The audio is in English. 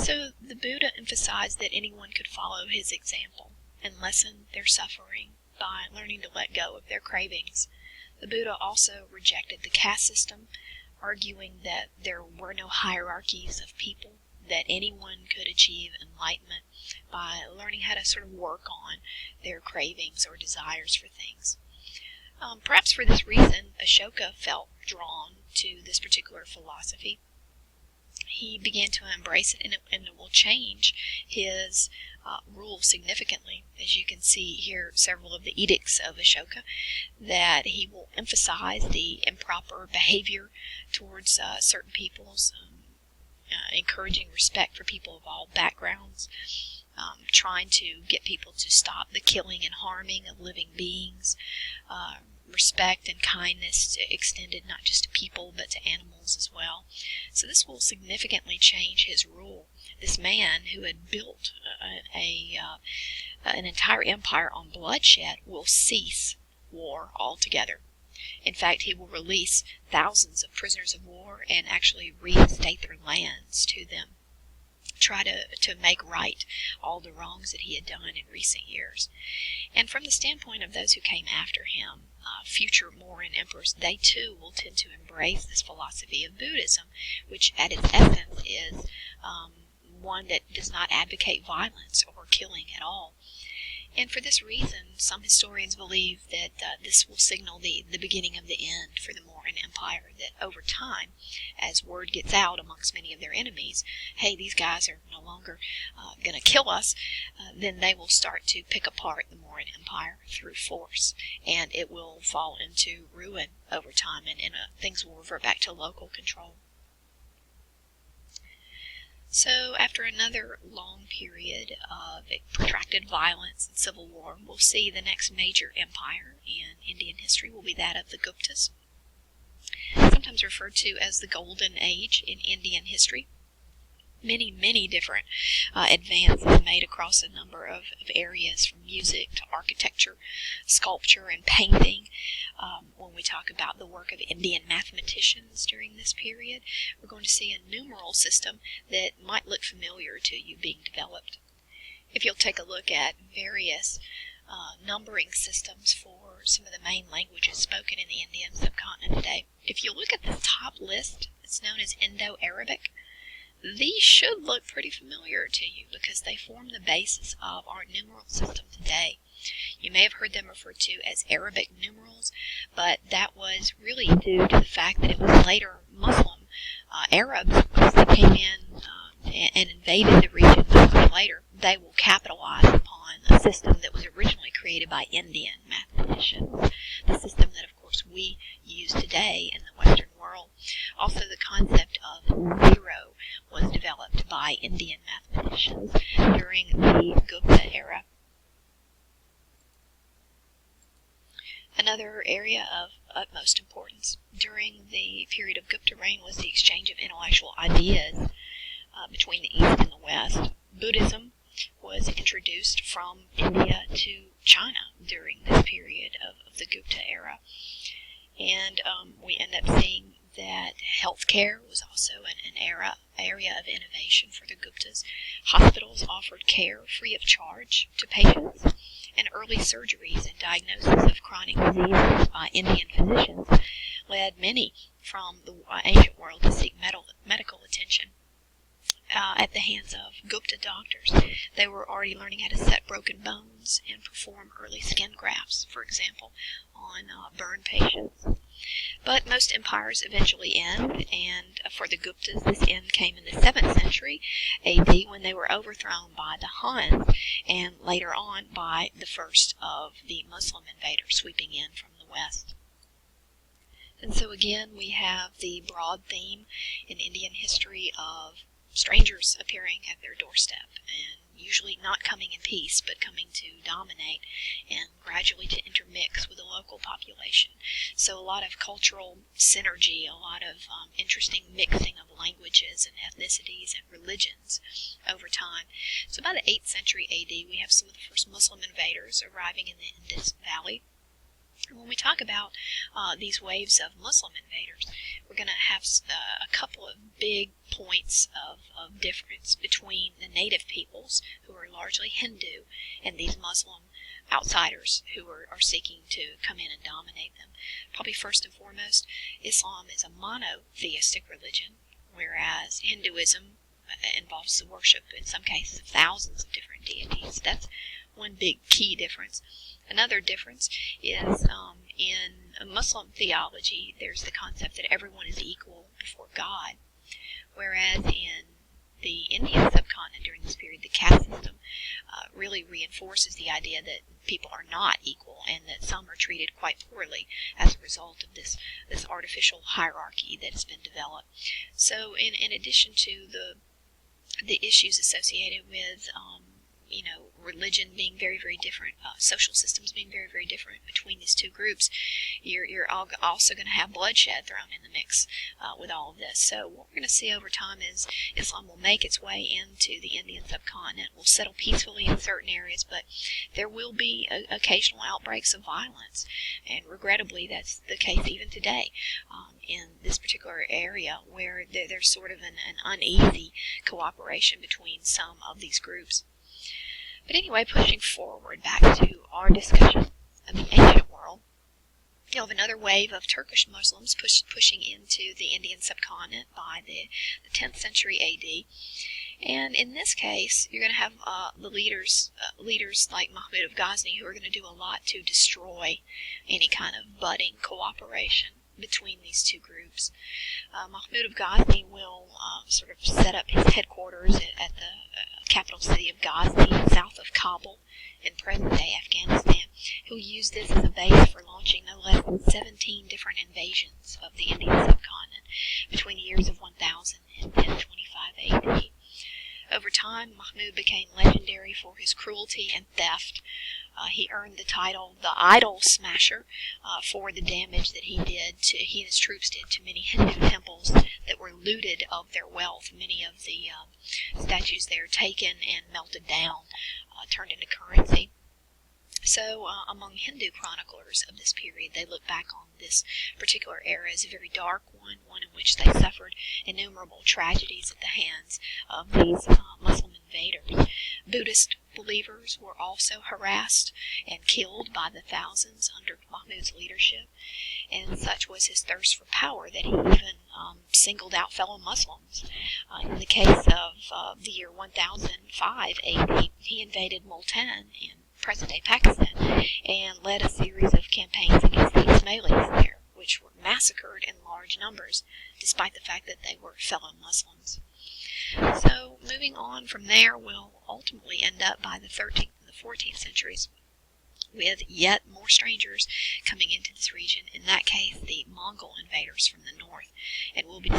So the Buddha emphasized that anyone could follow his example and lessen their suffering by learning to let go of their cravings. The Buddha also rejected the caste system, arguing that there were no hierarchies of people, that anyone could achieve enlightenment by learning how to sort of work on their cravings or desires for things. Perhaps for this reason, Ashoka felt drawn to this particular philosophy. He began to embrace it, and it will change his rule significantly. As you can see here, several of the edicts of Ashoka, that he will emphasize the improper behavior towards certain peoples, encouraging respect for people of all backgrounds, trying to get people to stop the killing and harming of living beings, respect and kindness extended not just to people but to animals as well. So this will significantly change his rule. This man who had built an entire empire on bloodshed will cease war altogether. In fact, he will release thousands of prisoners of war and actually reinstate their lands to them. Try to make right all the wrongs that he had done in recent years. And from the standpoint of those who came after him, future Mauryan emperors, they too will tend to embrace this philosophy of Buddhism, which at its essence is one that does not advocate violence or killing at all. And for this reason, some historians believe that this will signal the beginning of the end for the Mauryan Empire, that over time, as word gets out amongst many of their enemies, hey, these guys are no longer going to kill us, then they will start to pick apart the Mauryan Empire through force, and it will fall into ruin over time, and things will revert back to local control. So after another long period of protracted violence and civil war, we'll see the next major empire in Indian history will be that of the Guptas, sometimes referred to as the Golden Age in Indian history. Many different advances made across a number of areas, from music to architecture, sculpture, and painting. When we talk about the work of Indian mathematicians during this period, we're going to see a numeral system that might look familiar to you being developed. If you'll take a look at various numbering systems for some of the main languages spoken in the Indian subcontinent today, if you look at the top list, it's known as Indo-Arabic. These should look pretty familiar to you because they form the basis of our numeral system today. You may have heard them referred to as Arabic numerals, but that was really due to the fact that it was later Muslim Arabs that came in and invaded the region much later. They will capitalize upon a system that was originally created by Indian mathematicians, the system that, of course, we use today in the Western world. Also, the concept of zero was developed by Indian mathematicians during the Gupta era. Another area of utmost importance during the period of Gupta reign was the exchange of intellectual ideas between the East and the West. Buddhism was introduced from India to China during this period of the Gupta era. And we end up seeing that healthcare was also an area of innovation for the Guptas. Hospitals offered care free of charge to patients, and early surgeries and diagnosis of chronic diseases by Indian physicians led many from the ancient world to seek medical attention at the hands of Gupta doctors. They were already learning how to set broken bones and perform early skin grafts, for example, on burn patients. But most empires eventually end, and for the Guptas, this end came in the 7th century AD when they were overthrown by the Huns, and later on by the first of the Muslim invaders sweeping in from the west. And so again, we have the broad theme in Indian history of strangers appearing at their doorstep, and usually not coming in peace, but coming to dominate and gradually to intermix with the local population. So a lot of cultural synergy, a lot of interesting mixing of languages and ethnicities and religions over time. So by the 8th century AD, we have some of the first Muslim invaders arriving in the Indus Valley. When we talk about these waves of Muslim invaders, we're going to have a couple of big points of difference between the native peoples, who are largely Hindu, and these Muslim outsiders who are seeking to come in and dominate them. Probably first and foremost, Islam is a monotheistic religion, whereas Hinduism involves the worship, in some cases, of thousands of different deities. That's one big key difference. Another difference is in Muslim theology, there's the concept that everyone is equal before God, whereas in the Indian subcontinent during this period, the caste system really reinforces the idea that people are not equal and that some are treated quite poorly as a result of this artificial hierarchy that has been developed. So in addition to the issues associated with religion being very, very different, social systems being very, very different between these two groups, you're also going to have bloodshed thrown in the mix with all of this. So what we're going to see over time is Islam will make its way into the Indian subcontinent, will settle peacefully in certain areas, but there will be occasional outbreaks of violence, and regrettably that's the case even today in this particular area, where there's sort of an uneasy cooperation between some of these groups. But anyway, pushing forward back to our discussion of the ancient world, you have another wave of Turkish Muslims pushing into the Indian subcontinent by the 10th century AD. And in this case, you're going to have the leaders like Mahmud of Ghazni, who are going to do a lot to destroy any kind of budding cooperation between these two groups. Mahmud of Ghazni will sort of set up his headquarters at the capital city of Ghazni, south of Kabul, in present-day Afghanistan. He'll use this as a base for launching no less than 17 different invasions of the Indian subcontinent between the years of 1000 and 1025 AD. Over time, Mahmud became legendary for his cruelty and theft. He earned the title the Idol Smasher for the damage that he and his troops did to many Hindu temples that were looted of their wealth. Many of the statues there taken and melted down, turned into currency. So among Hindu chroniclers of this period, they look back on this particular era as a very dark one in which they suffered innumerable tragedies at the hands of these Muslim invaders. Buddhist believers were also harassed and killed by the thousands under Mahmud's leadership, and such was his thirst for power that he even singled out fellow Muslims. In the case of the year 1005 AD, he invaded Multan in present-day Pakistan and led a series of campaigns against the Ismailis there, which were massacred in large numbers, despite the fact that they were fellow Muslims. So moving on from there, we'll ultimately end up by the 13th and the 14th centuries with yet more strangers coming into this region, in that case the Mongol invaders from the north, and we'll be